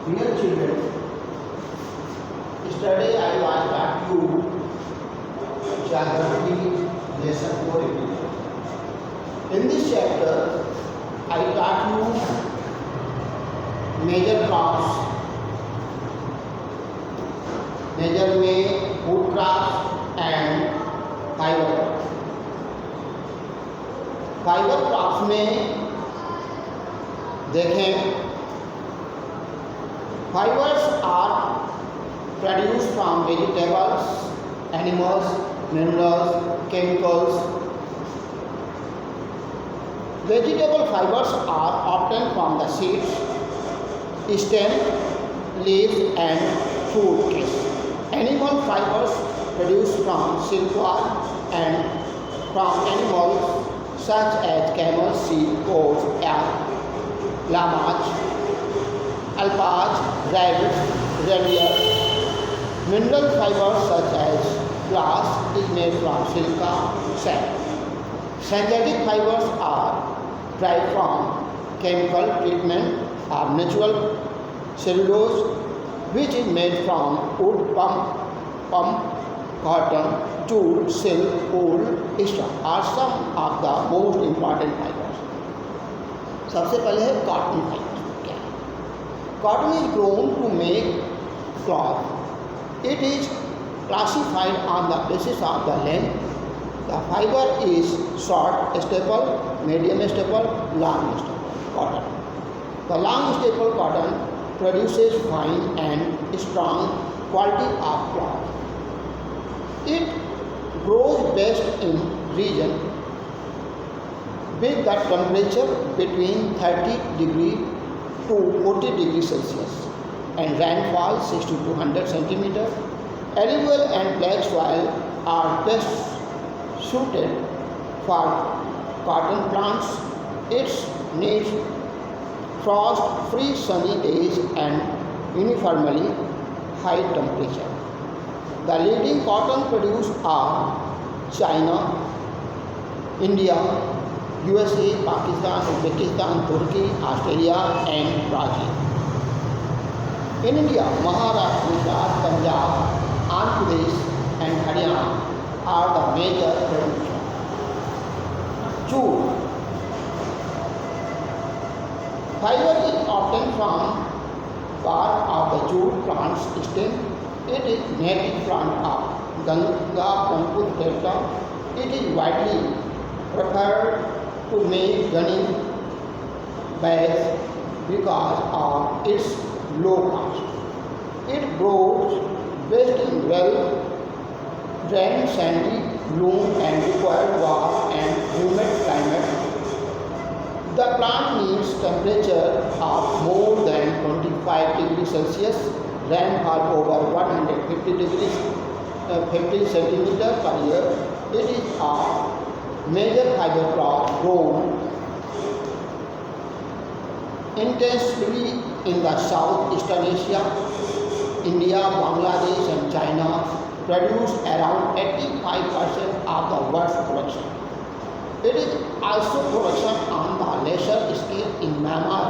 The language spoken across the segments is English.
Dear children, yesterday I was taught you geography lesson 4. In this chapter, I taught you major crops, major में food crops and fiber crops. Fibre crops में देखें, fibers are produced from vegetables, animals, minerals, chemicals. Vegetable fibers are obtained from the seeds, stem, leaves and fruit trees. Animal fibers produced from silkworm and from animals such as camel, sheep, goats, elk, llamas, alpacas, rabbits, reindeer. Mineral fibers such as glass is made from silica sand. Synthetic fibers are derived from chemical treatment of natural cellulose, which is made from wood, pulp, cotton, jute, silk, wool, etc. are some of the most important fibers. सबसे पहले है cotton fibre. क्या है? Cotton is grown to make cloth. It is classified on the basis of the length. The fiber is short staple, medium staple, long staple cotton. The long staple cotton produces fine and strong quality of cloth. It grows best in region with the temperature between 30 degree to 40 degrees Celsius and rainfall 60 to 100 centimeter. Alluvial and black soil are best suited for cotton plants. It needs frost-free sunny days and uniformly high temperature. The leading cotton producers are China, India, USA, Pakistan, Uzbekistan, Turkey, Australia and Brazil. In India, Maharashtra, Gujarat, Punjab, Andhra Pradesh and Haryana are the major producers. Jute. Fiber is obtained from bark of the jute plant's stem. It is native plant of Ganga-Brahmaputra delta. It is widely preferred to make gunny bags because of its low cost. It grows best in well-drained sandy loam and requires warm and humid climate. The plant needs temperature of more than 25 degrees Celsius, rainfall over 150 degrees 50 centimeter per year. It is a major fiber crop grown intensively in the Southeastern Asia. India, Bangladesh and China produce around 85% of the world's production. It is also production on the lesser scale in Myanmar,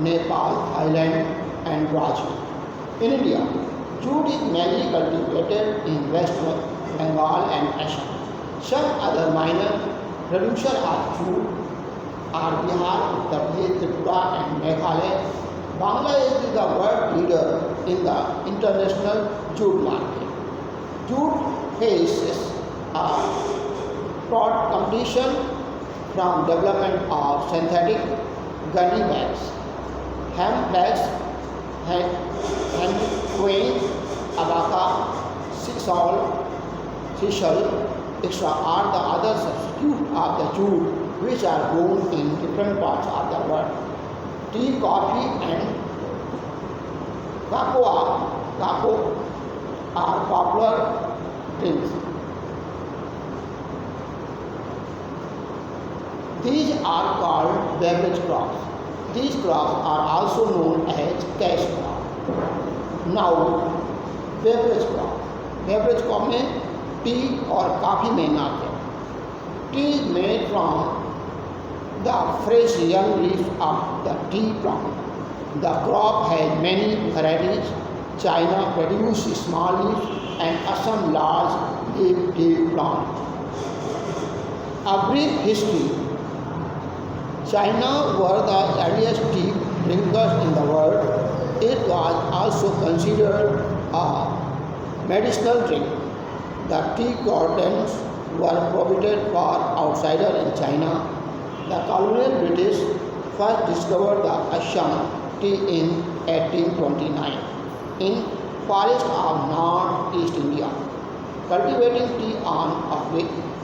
Nepal, Thailand and Brazil. In India, jute is mainly cultivated in West Bengal and Assam. Some other minor producers of jute are Bihar, Uttar Pradesh, Tripura and Meghalaya. Bangladesh is the world leader in the international jute market. Jute faces a broad competition from development of synthetic gunny bags, hemp bags, hand quail, abaca, sisal, etc. are the other substitutes of the jute which are grown in different parts of the world. Tea, coffee and cocoa are popular drinks. These are called beverage crops. These crops are also known as cash crop. Now, beverage crop. Beverage crop में tea और coffee main आते हैं. Tea is made from the fresh young leaves of the tea plant. The crop has many varieties. China produces small leaves and Assam large leaf tea plant. A brief history. China were the earliest tea drinkers in the world. It was also considered a medicinal drink. The tea gardens were prohibited for outsiders in China. The colonial British first discovered the Assam tea in 1829 in forests of northeast India. Cultivating tea on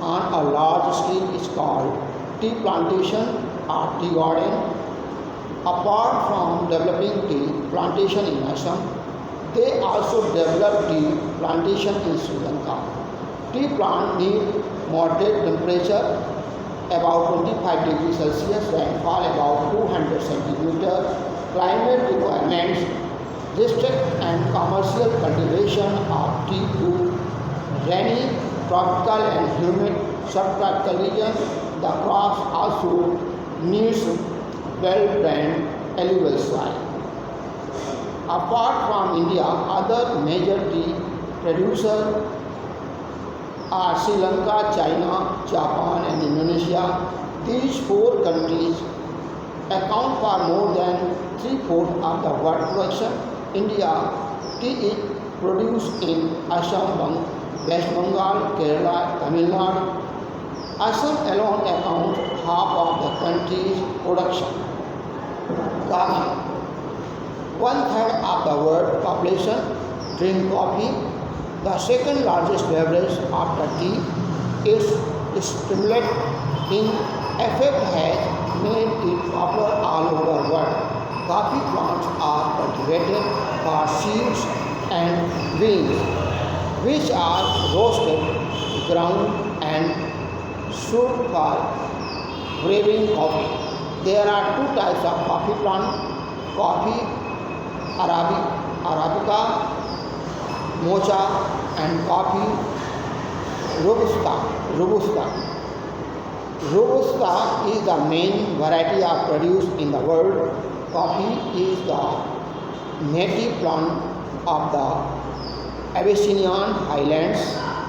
a large scale is called tea plantation or tea garden. Apart from developing tea plantation in Assam, they also developed tea plantation in Sri Lanka. Tea plant need moderate temperature, about 25 degrees Celsius, rainfall about 200 centimeters, climate requirements, district and commercial cultivation of tea to rainy, tropical and humid subtropical region. The crops also needs well-drained alluvial soil. Apart from India, other major tea producers are Sri Lanka, China, Japan and Indonesia. These four countries account for more than three-fourths of the world production. India tea is produced in Assam, West Bengal, Kerala, Tamil Nadu. Assam alone accounts half of the country's production. Coffee. One-third of the world population drink coffee. The second largest beverage after tea is stimulant in effect has made it popular all over the world. Coffee plants are cultivated for seeds and beans, which are roasted, ground and sold for brewing coffee. There are two types of coffee plant: coffee Arabica, Mocha and coffee Robusta. Robusta is the main variety of produce in the world. Coffee is the native plant of the Abyssinian highlands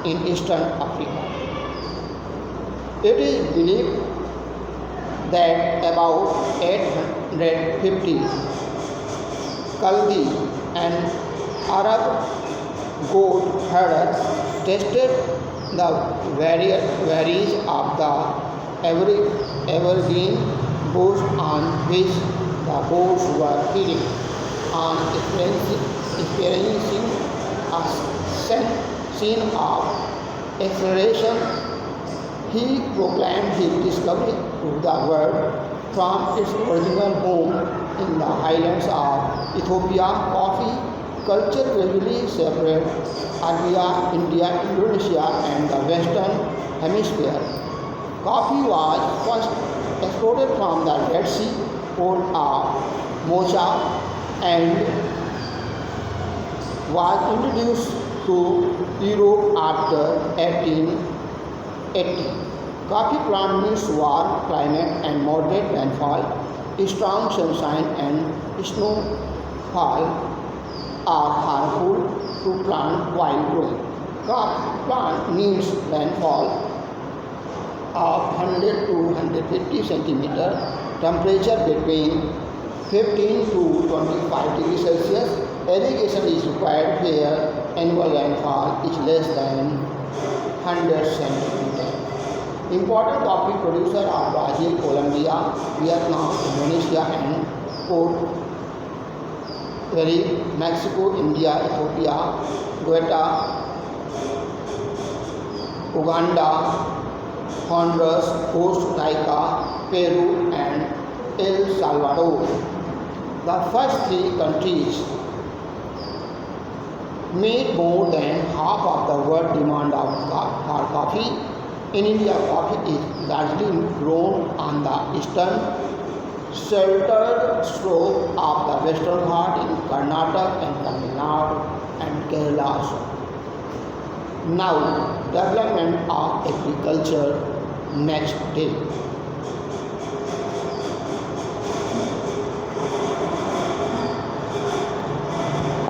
in eastern Africa. It is believed that about 850 Kaldi and Arab goat herders tested the varieties of the evergreen bush on which the goats were feeding. On experiencing a scene of acceleration, he proclaimed his discovery to the world. From its original home in the highlands of Ethiopia, coffee culture gradually separated Arabia, India, Indonesia and the Western Hemisphere. Coffee was first exported from the Red Sea port of Mocha and was introduced to Europe after 1880. Coffee plant needs warm climate and moderate rainfall. Strong sunshine and snowfall are harmful to plant while growing. Coffee plant needs rainfall of 100 to 150 centimeters, temperature between 15 to 25 degrees Celsius. Irrigation is required where annual rainfall is less than 100 centimeters. Important coffee producers are Brazil, Colombia, Vietnam, Indonesia and Cote d'Ivoire, Mexico, India, Ethiopia, Guatemala, Uganda, Honduras, Costa Rica, Peru and El Salvador. The first three countries meet more than half of the world demand for coffee. In India, coffee is largely grown on the eastern sheltered slope of the Western Ghat in Karnataka and Tamil Nadu and Kerala also. Now, development of agriculture next day.